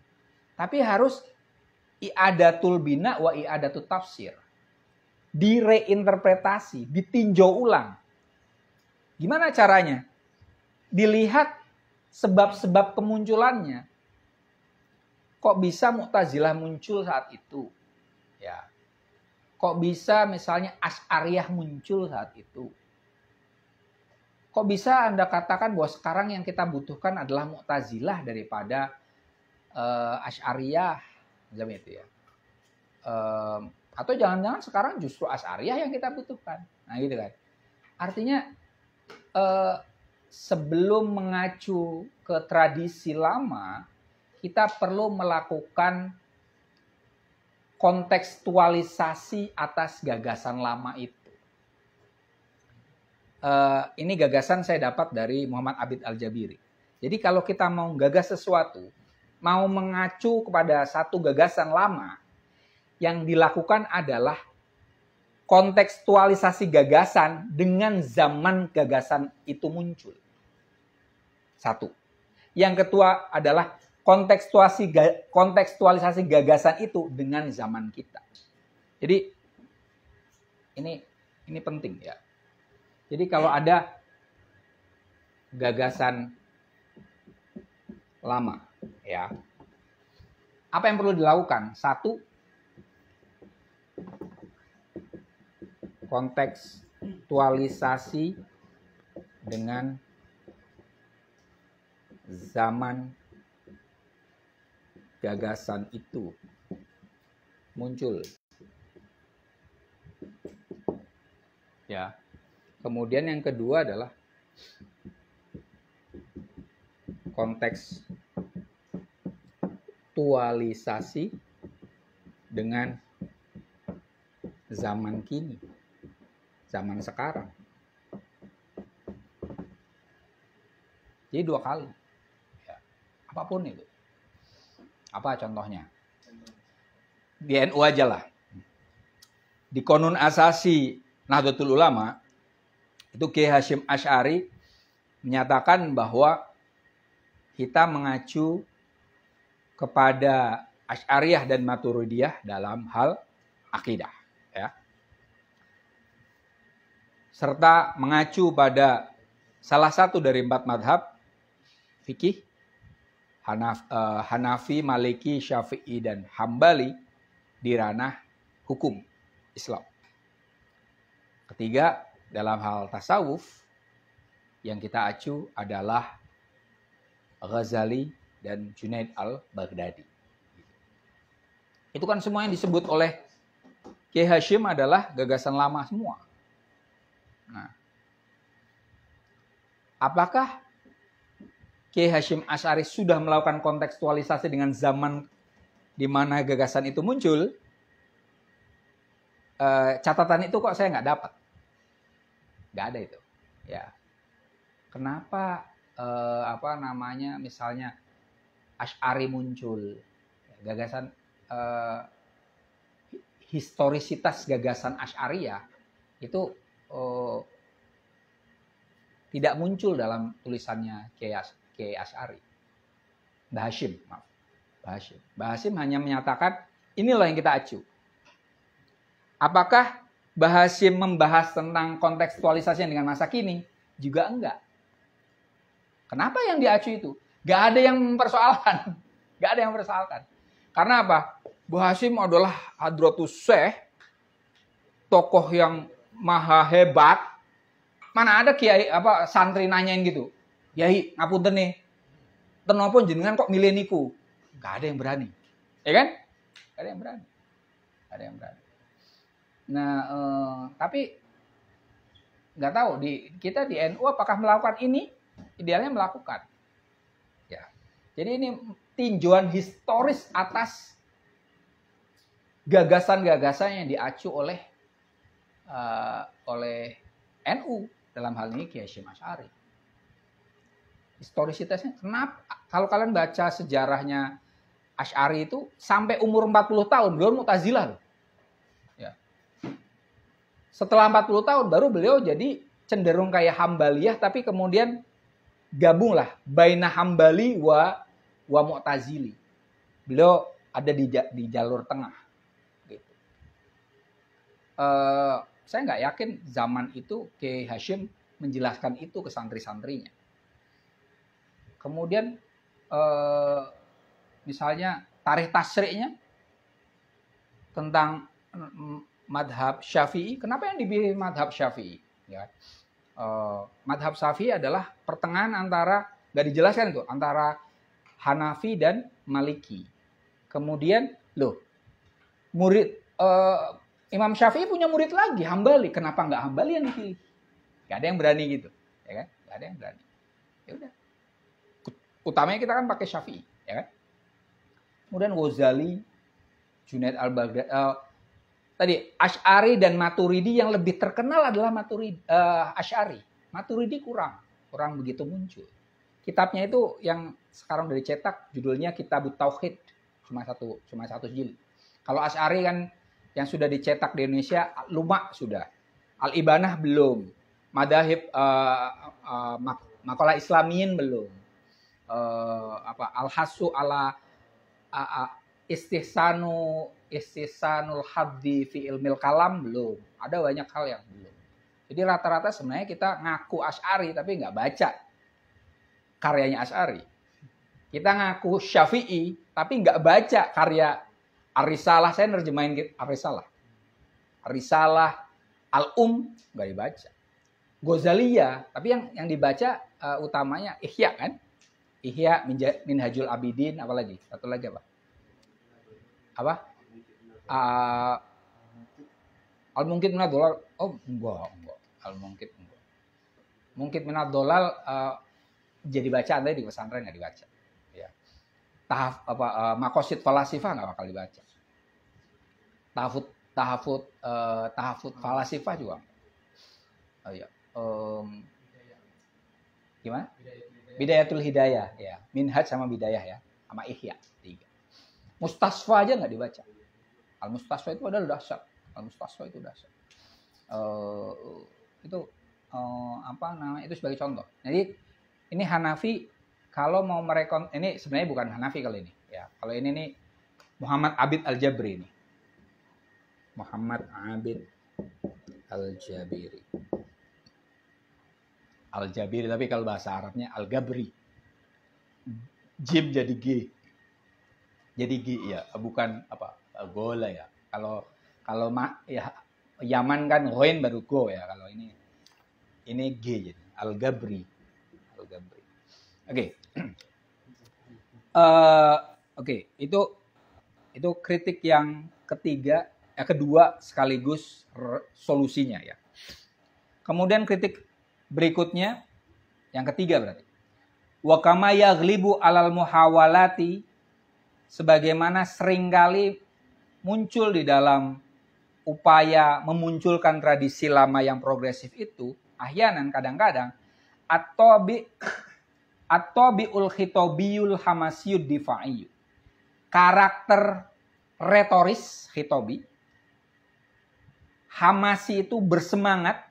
Tapi harus i'adatul bina wa i'adatul tafsir. Direinterpretasi, ditinjau ulang. Gimana caranya? Dilihat sebab-sebab kemunculannya. Kok bisa Mu'tazilah muncul saat itu? Ya. Kok bisa misalnya Asy'ariyah muncul saat itu? Kok bisa Anda katakan bahwa sekarang yang kita butuhkan adalah Mu'tazilah daripada Asy'ariyah? Macam itu ya. Atau jangan-jangan sekarang justru Asy'ariyah yang kita butuhkan. Nah gitu kan. Artinya sebelum mengacu ke tradisi lama, kita perlu melakukan kontekstualisasi atas gagasan lama itu. Ini gagasan saya dapat dari Muhammad Abid Al-Jabiri. Jadi kalau kita mau gagas sesuatu, mau mengacu kepada satu gagasan lama, yang dilakukan adalah kontekstualisasi gagasan dengan zaman gagasan itu muncul. Satu. Yang kedua adalah kontekstualisasi gagasan itu dengan zaman kita. Jadi ini penting ya. Jadi kalau ada gagasan lama ya, apa yang perlu dilakukan? Satu, kontekstualisasi dengan zaman gagasan itu muncul. Ya. Kemudian yang kedua adalah kontekstualisasi dengan zaman kini, zaman sekarang. Jadi 2 kali. Ya. Apapun itu. Apa contohnya? Di NU aja lah. Di Qonun Asasi Nahdlatul Ulama, itu Kiai Hasyim Asy'ari menyatakan bahwa kita mengacu kepada Asy'ariyah dan Maturidiyah dalam hal akidah. Ya. Serta mengacu pada salah satu dari 4 madhab fikih, Hanafi, Maliki, Syafi'i, dan Hambali di ranah hukum Islam. Ketiga, dalam hal tasawuf, yang kita acu adalah Ghazali dan Junaid al-Baghdadi. Itu kan semua yang disebut oleh Kiai Hasyim adalah gagasan lama semua. Nah, apakah Kiai Hasyim Asy'ari sudah melakukan kontekstualisasi dengan zaman di mana gagasan itu muncul? Catatan itu kok saya nggak dapat. Nggak ada itu. Ya. Kenapa misalnya Asy'ari muncul? Gagasan historisitas gagasan Asy'ariyah itu tidak muncul dalam tulisannya Kiai Asy'ari. Mbah Hasyim, maaf. Mbah Hasyim hanya menyatakan inilah yang kita acu. Apakah Mbah Hasyim membahas tentang kontekstualisasi dengan masa kini? Juga enggak. Kenapa yang diacu itu? Gak ada yang mempersoalkan. Gak ada yang mempersoalkan. Karena apa? Mbah Hasyim adalah Hadratus Syekh, tokoh yang maha hebat. Mana ada kiai santri nanyain gitu. Yai, ngapunten nih. Tenopun jenengan kok milih niku? Gak ada yang berani. Ya kan? Gak ada yang berani. Gak ada yang berani. Nah, tapi nggak tahu kita di NU apakah melakukan ini? Idealnya melakukan. Ya. Jadi ini tinjauan historis atas gagasan-gagasan yang diacu oleh NU, dalam hal ini Kiai Hasyim Asy'ari. Historisitasnya, kenapa? Kalau kalian baca sejarahnya Asy'ari itu sampai umur 40 tahun beliau Mu'tazilah loh. Ya. Setelah 40 tahun baru beliau jadi cenderung kayak Hambaliyah, tapi kemudian gabunglah baina Hambali wa Mu'tazili. Beliau ada di jalur tengah. Gitu. Saya nggak yakin zaman itu Kiai Hasyim menjelaskan itu ke santri-santrinya. Kemudian misalnya tarikh tasriknya tentang madhab Syafi'i. Kenapa yang dipilih madhab Syafi'i? Ya. Madhab Syafi'i adalah pertengahan antara, nggak dijelaskan itu, antara Hanafi dan Maliki. Kemudian, murid Imam Syafi'i punya murid lagi, Hambali. Kenapa nggak Hambali yang dipilih? Nggak ada yang berani gitu, ya kan? Nggak ada yang berani. Ya udah. Utamanya kita kan pakai Syafi'i, ya kan? Kemudian Ghazali, Junaid al-Baghdadi, tadi Asy'ari dan Maturidi, yang lebih terkenal adalah Asy'ari. Maturidi kurang begitu muncul. Kitabnya itu yang sekarang udah dicetak, judulnya Kitabut Tauhid, cuma satu jilid. Kalau Asy'ari kan yang sudah dicetak di Indonesia lumak sudah. Al-Ibanah belum. Madahib Maqalah Islamiyin belum. Al-Hasu ala Istihsanul Haddi fi ilmil kalam belum. Ada banyak hal yang belum. Jadi rata-rata sebenarnya kita ngaku Asy'ari tapi nggak baca karyanya Asy'ari. Kita ngaku Syafi'i tapi nggak baca karya Ar-Risalah. Saya nerjemahin Ar-Risalah. Ar-Risalah, nggak dibaca. Ghazaliyah, tapi yang dibaca utamanya Ihya kan? Ihya, Minhajul Abidin, apalagi? Satu lagi apa? Al-Mungkit Minad Dhalal. Oh, enggak. Al-Mungkit enggak. Mungkit Minad Dhalal jadi bacaan tadi di pesantren nggak dibaca. Ya. Maqasid Falasifah nggak bakal dibaca. Tahafut Falasifah juga. Oh iya. Gimana? Bidayatul Hidayah, ya. Minhaj sama Bidayah ya, sama Ihya 3. Mustasfa aja nggak dibaca. Al-Mustasfa itu adalah dahsyat. Al-Mustasfa itu dahsyat. Itu itu sebagai contoh. Jadi ini Hanafi kalau mau ini sebenarnya bukan Hanafi kali ini, ya. Kalau ini nih Muhammad Abid Al-Jabri nih. Muhammad Abid Al-Jabiri. Al-Jabiri, tapi kalau bahasa Arabnya Al-Gabri. Jim jadi G. Jadi G ya, bukan Gola ya. Kalau ya Yaman kan Ghoin baru Go ya. Kalau ini G jadi Al-Gabri. Al-Gabri. Oke. Itu kritik yang kedua sekaligus solusinya ya. Kemudian kritik berikutnya, yang ketiga berarti. Wa kama yaghlibu alal muhawalati, sebagaimana seringkali muncul di dalam upaya memunculkan tradisi lama yang progresif itu, ahyanan kadang-kadang, at-tabi'ul khitabiyul hamasiyud difa'iyyu. Karakter retoris khitabi, hamasi itu bersemangat,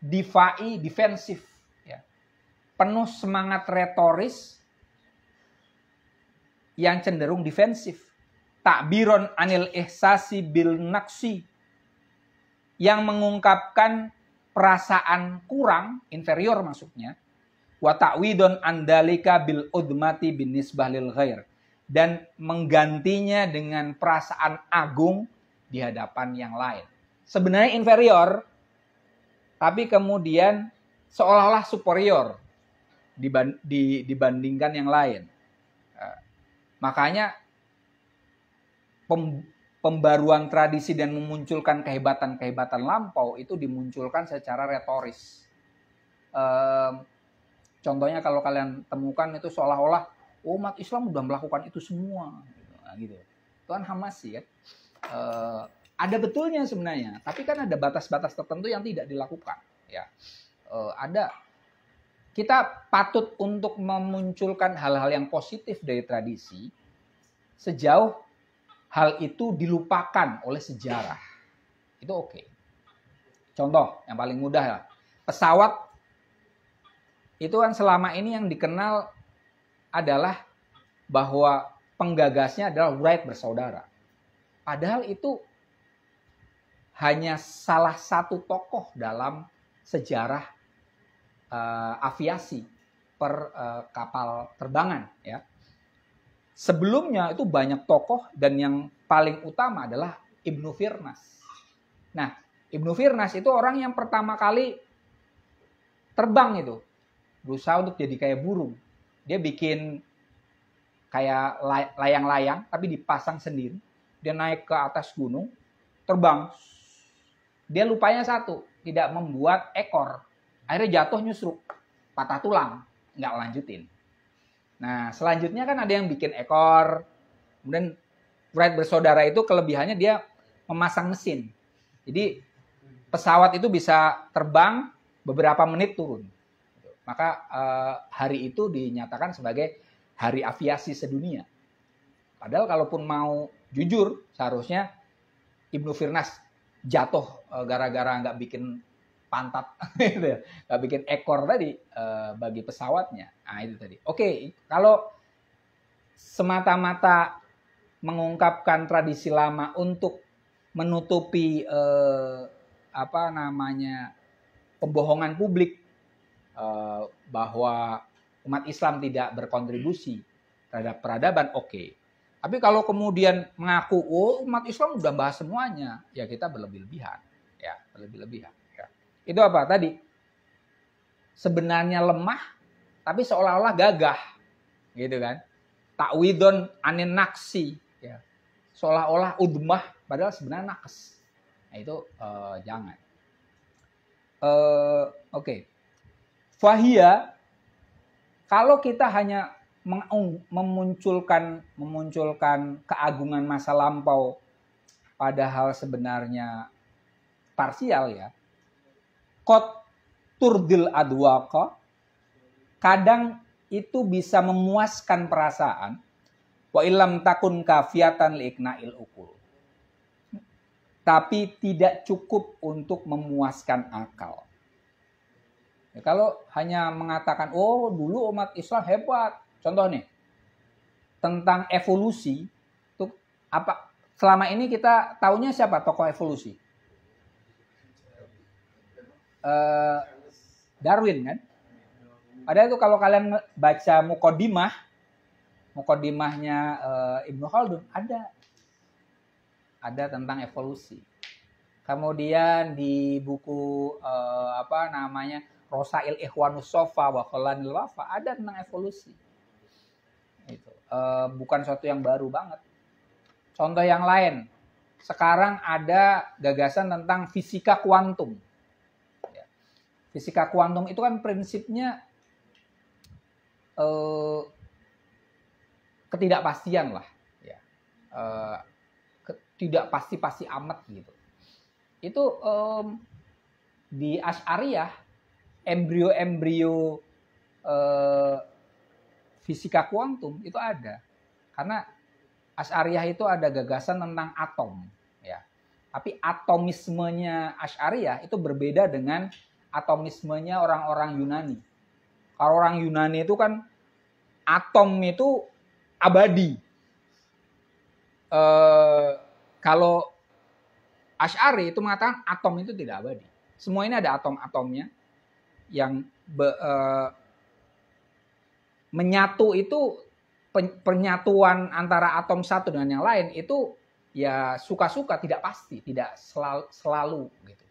difa'i, defensif, ya. Penuh semangat retoris yang cenderung defensif. Takbiron anil ihsasi bil naqsi, yang mengungkapkan perasaan kurang, inferior maksudnya. Wa ta'widon andalika bil udmati bin nisbah lil ghair, dan menggantinya dengan perasaan agung di hadapan yang lain. Sebenarnya inferior, tapi kemudian seolah-olah superior dibandingkan yang lain. Makanya pembaruan tradisi dan memunculkan kehebatan-kehebatan lampau itu dimunculkan secara retoris. Contohnya kalau kalian temukan itu seolah-olah umat Islam udah melakukan itu semua. Nah, gitu. Itu kan Hamas sih kan. Ada betulnya sebenarnya, tapi kan ada batas-batas tertentu yang tidak dilakukan. Ya, kita patut untuk memunculkan hal-hal yang positif dari tradisi sejauh hal itu dilupakan oleh sejarah. Itu oke. Contoh yang paling mudah lah. Pesawat itu kan selama ini yang dikenal adalah bahwa penggagasnya adalah Wright bersaudara. Padahal itu hanya salah satu tokoh dalam sejarah aviasi per kapal terbangan ya. Sebelumnya itu banyak tokoh dan yang paling utama adalah Ibnu Firnas. Nah, Ibnu Firnas itu orang yang pertama kali terbang itu. Berusaha untuk jadi kayak burung. Dia bikin kayak layang-layang tapi dipasang sendiri. Dia naik ke atas gunung, terbang. Dia lupanya satu, tidak membuat ekor. Akhirnya jatuh nyusruk, patah tulang, nggak lanjutin. Nah, selanjutnya kan ada yang bikin ekor. Kemudian Wright bersaudara itu kelebihannya dia memasang mesin. Jadi pesawat itu bisa terbang beberapa menit turun. Maka hari itu dinyatakan sebagai hari aviasi sedunia. Padahal kalaupun mau jujur, seharusnya Ibnu Firnas jatuh gara-gara nggak bikin pantat, gitu ya. Nggak bikin ekor tadi bagi pesawatnya. Nah itu tadi. Oke, kalau semata-mata mengungkapkan tradisi lama untuk menutupi pembohongan publik bahwa umat Islam tidak berkontribusi terhadap peradaban, oke. Tapi kalau kemudian mengaku, umat Islam udah bahas semuanya, ya kita berlebih-lebihan, ya berlebih-lebihan. Ya. Itu apa tadi? Sebenarnya lemah, tapi seolah-olah gagah, gitu kan? Takwidon anin naksi, ya. Seolah-olah udmah, padahal sebenarnya nakes. Nah itu jangan. Oke. Fahia, kalau kita hanya memunculkan keagungan masa lampau padahal sebenarnya parsial ya. Qad turdil adwaqa, kadang itu bisa memuaskan perasaan, wa illam takun kafiatan liikna'il ukul. Tapi tidak cukup untuk memuaskan akal. Ya, kalau hanya mengatakan, dulu umat Islam hebat. Contoh nih, tentang evolusi, tuh apa? Selama ini kita taunya siapa tokoh evolusi? Darwin kan? Padahal itu kalau kalian baca mukodimahnya Ibnu Khaldun ada tentang evolusi. Kemudian di buku Rosail Ikhwanus Sofa wa Kholanil Wafa ada tentang evolusi. Itu bukan sesuatu yang baru banget. Contoh yang lain, sekarang ada gagasan tentang fisika kuantum. Ya. Fisika kuantum itu kan prinsipnya ketidakpastian lah, ya. Tidak pasti amat gitu. Itu di Asy'ariyah embrio fisika kuantum itu ada. Karena Asy'ariyah itu ada gagasan tentang atom ya. Tapi atomismenya Asy'ariyah itu berbeda dengan atomismenya orang-orang Yunani. Kalau orang Yunani itu kan atom itu abadi. Kalau Asy'ari itu mengatakan atom itu tidak abadi. Semua ini ada atom-atomnya yang menyatu itu, penyatuan antara atom satu dengan yang lain itu ya suka-suka, tidak pasti, tidak selalu gitu.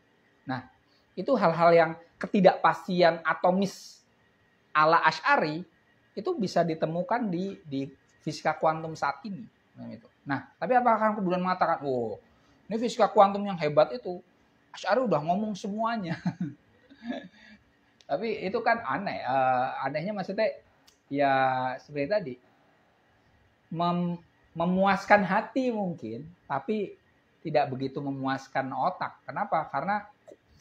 Nah, itu hal-hal yang ketidakpastian atomis ala Asy'ari itu bisa ditemukan di fisika kuantum saat ini. Nah, tapi apakah kemudian mengatakan, ini fisika kuantum yang hebat itu, Asy'ari udah ngomong semuanya. Tapi itu kan aneh. Anehnya maksudnya ya seperti tadi. memuaskan hati mungkin, tapi tidak begitu memuaskan otak. Kenapa? Karena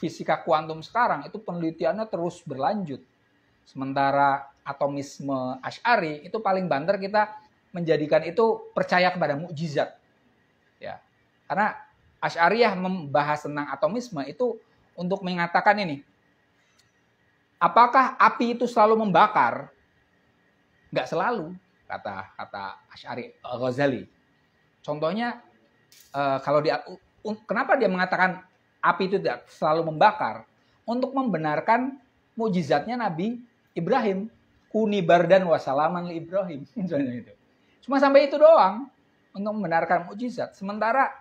fisika kuantum sekarang itu penelitiannya terus berlanjut. Sementara atomisme Asy'ari itu paling banter kita menjadikan itu percaya kepada mukjizat. Ya. Karena Asy'ariyah membahas tentang atomisme itu untuk mengatakan ini. Apakah api itu selalu membakar? Nggak selalu, kata Asy'ari Ghazali. Contohnya, kenapa dia mengatakan api itu tidak selalu membakar? Untuk membenarkan mukjizatnya Nabi Ibrahim. Kuni bardan wa salaman li Ibrahim. Cuma sampai itu doang untuk membenarkan mukjizat. Sementara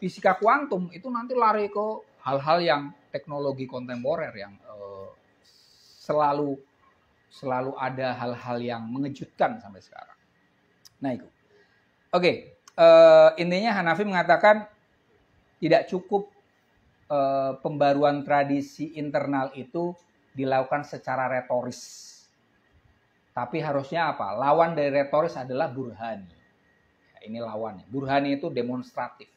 fisika kuantum itu nanti lari ke hal-hal yang teknologi kontemporer yang selalu ada hal-hal yang mengejutkan sampai sekarang. Nah itu. Oke, intinya Hanafi mengatakan tidak cukup pembaruan tradisi internal itu dilakukan secara retoris. Tapi harusnya apa? Lawan dari retoris adalah burhani. Ini lawannya. Burhani itu demonstratif.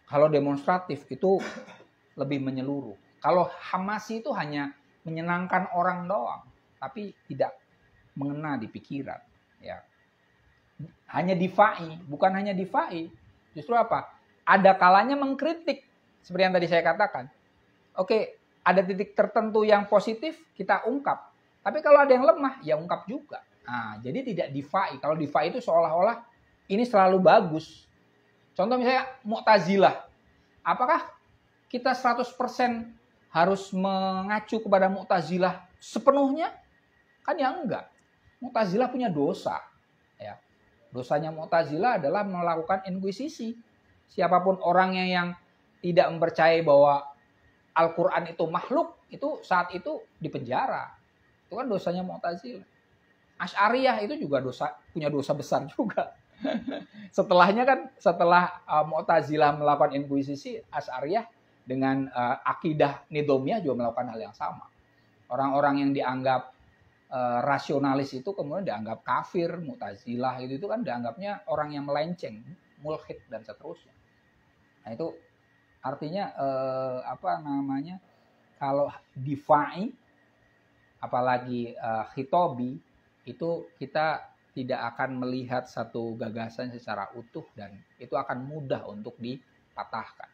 Kalau demonstratif itu lebih menyeluruh. Kalau hamasi itu hanya menyenangkan orang doang, tapi tidak mengena di pikiran. Ya. Hanya difai, bukan hanya difai. Justru apa? Ada kalanya mengkritik. Seperti yang tadi saya katakan. Oke, ada titik tertentu yang positif, kita ungkap. Tapi kalau ada yang lemah, ya ungkap juga. Nah, jadi tidak difai. Kalau difai itu seolah-olah ini selalu bagus. Contoh misalnya Mu'tazilah. Apakah kita 100% harus mengacu kepada Mu'tazilah sepenuhnya? Kan ya enggak. Mu'tazilah punya dosa. Ya. Dosanya Mu'tazilah adalah melakukan inkuisisi. Siapapun orangnya yang tidak mempercayai bahwa Al-Quran itu makhluk, itu saat itu dipenjara. Itu kan dosanya Mu'tazilah. Asy'ariyah itu juga punya dosa besar juga. Setelahnya kan, setelah Mu'tazilah melakukan inkuisisi, Asy'ariyah dengan akidah Nidhomiyah juga melakukan hal yang sama. Orang-orang yang dianggap rasionalis itu kemudian dianggap kafir, Mu'tazilah itu kan dianggapnya orang yang melenceng, mulhid dan seterusnya. Nah itu artinya kalau difai apalagi khitobi itu kita tidak akan melihat satu gagasan secara utuh dan itu akan mudah untuk dipatahkan.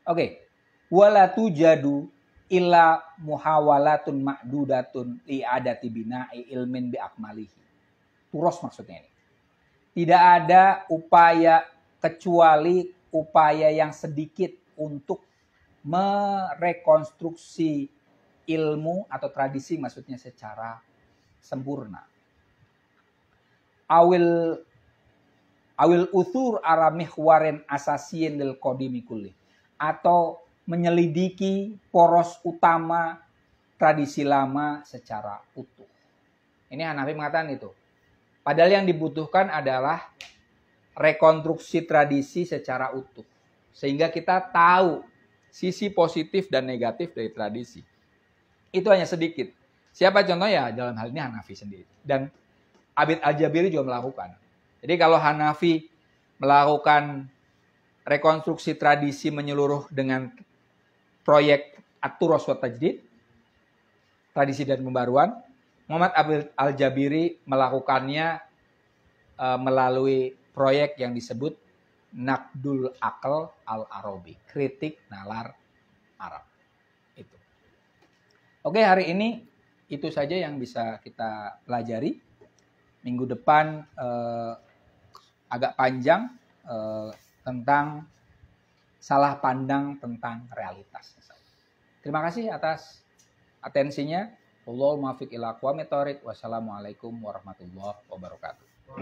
Oke, wala tujadu illa muhawalatun ma'dudatun li adati bina'i ilmin bi akmalihi. Turos maksudnya ini. Tidak ada upaya kecuali upaya yang sedikit untuk merekonstruksi ilmu atau tradisi maksudnya secara sempurna. Awil uthur ala mihwarin asasiyin lil qadimi kulli. Atau menyelidiki poros utama tradisi lama secara utuh. Ini Hanafi mengatakan itu. Padahal yang dibutuhkan adalah rekonstruksi tradisi secara utuh. Sehingga kita tahu sisi positif dan negatif dari tradisi. Itu hanya sedikit. Siapa contohnya? Dalam hal ini Hanafi sendiri. Dan Abid Al-Jabiri juga melakukan. Jadi kalau Hanafi melakukan rekonstruksi tradisi menyeluruh dengan proyek At-Turas wa Tajdid, tradisi dan pembaruan, Muhammad Abid Al-Jabiri melakukannya melalui proyek yang disebut Naqdul Aql Al-Arabi, kritik nalar Arab. Itu. Oke, hari ini itu saja yang bisa kita pelajari. Minggu depan agak panjang tentang salah pandang tentang realitas. Terima kasih atas atensinya. Wallahul muwaffiq ila aqwamit thoriq. Wassalamualaikum warahmatullahi wabarakatuh.